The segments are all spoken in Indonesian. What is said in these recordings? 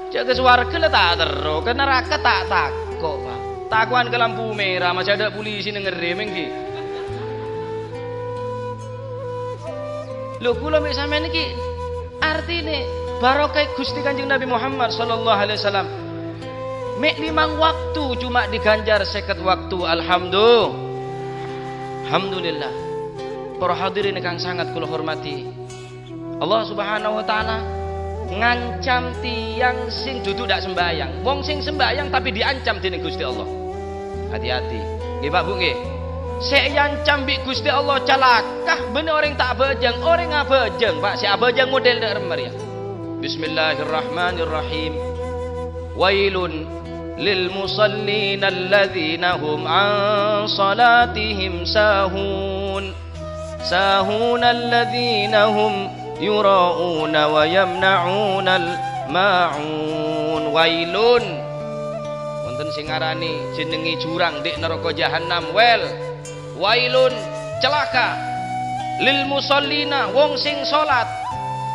Cek ke swarga lah tak terus, ke neraka tak takok, Pak. Takuan ke lampu merah masih ada polisi ngerem iki. Lho kula mek sampean iki artine barokah Gusti Kanjeng Nabi Muhammad sallallahu alaihi wasallam. Mek 5 waktu cuma diganjar 50 waktu. Alhamdulillah. Para hadirin kang sangat kula hormati. Allah Subhanahu wa taala ngancam tiang sing duduk dak sembayang. Wong sing sembayang tapi diancam dening Gusti Allah. Hati-hati. Nggih Pak Bu nggih. Sek yancam bi Gusti Allah calakah bener orang tak bejeng, orang abejeng Pak. Si abejeng model dak remer ya. Bismillahirrahmanirrahim. Wailun lil musallin alladzina hum an salatihim sahun. Sahun alladzina hum yura'una wa yamna'una al-ma'un. Wailun wonten sing ngarani jenengi jurang dik neraka jahanam. Wailun celaka lil musallina wong sing salat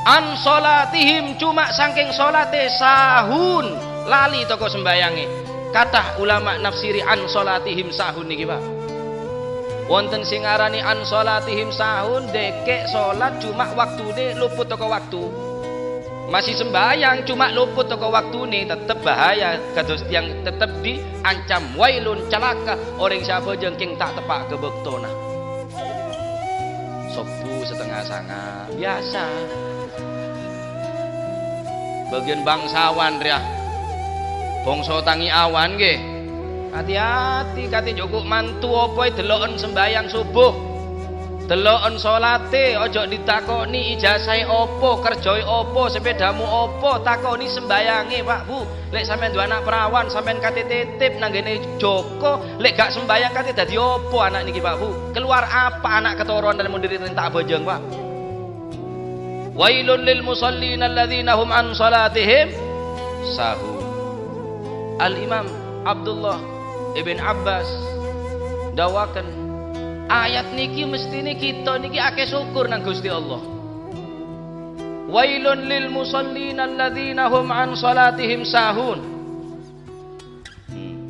an salatihim cuma saking salate sahun lali toko sembayange. Kathah ulama nafsiri an salatihim sahun niki Pak. Wonten sing ngarani an salatihim sahun dekek salat cuma waktune luput toko waktu. Masih sembayang cuma luput toko waktune tetep bahaya kados yang tetep diancam. Wailun celaka orang siapa jengking tak tepak kebektona. Sobu setengah sanga biasa. Bagian bangsawan ria. Bangsa tangi awan nggih. Hati-hati kate njogok mantu apa deloken sembayang subuh. Deloken salate aja ditakoni ijazahe apa, kerjae apa, sepedamu apa, takoni sembayange Pak Bu. Lek sampean duwe anak perawan, sampean kate titip nang ngene Joko, lek gak sembayang kate dadi apa anak niki Pak Bu? Keluar apa anak keturunan dan mundiri tak bojeng Pak? Wailul lil musallin alladzina hum an salatihim sahun. Al-Imam Abdullah Ibn Abbas dawaken ayat niki mestine kita niki akeh syukur nang Gusti Allah. Wailun lil musallin alladzina hum an salatihim sahun.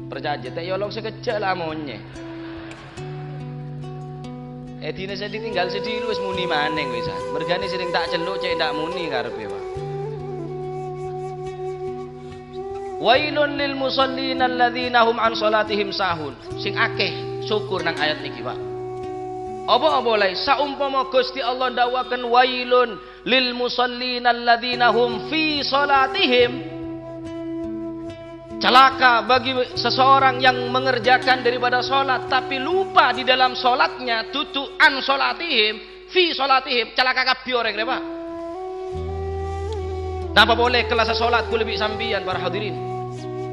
Perjanji tak yolong sekejap lah monye. Dine saya ditinggal sedih wis muni maneng wisan. Mergane sering tak celuk cek ndak muni karepe Pak. Wailun lil musallin alladzina hum an salatihim sahun. Sing akeh syukur nang ayat niki Pak. Apa boleh saumpama Gusti Allah ndawaken wailun lil musallin alladzina hum fi salatihim. Celaka bagi seseorang yang mengerjakan daripada salat tapi lupa di dalam salatnya tutu an salatihim fi salatihim. Celaka kabeh orang Pak. Napa boleh kelas salat ku lebih sambian para hadirin.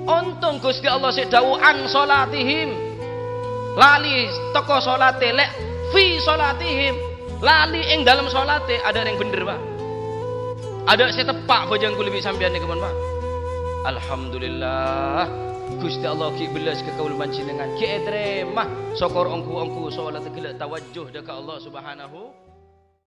Untung Gusti Allah sik dawuh an salatihim. Lali toko salate lek fi salatihim. Lali ing dalam salate ada yang bener Pak. Ada sing tepak bojang ku lebih sambian niku Pak. Alhamdulillah Gusti Allah ki belas ke kaul panjenengan ki terima syukur ongku salat gelek tawajjuh dekat Allah Subhanahu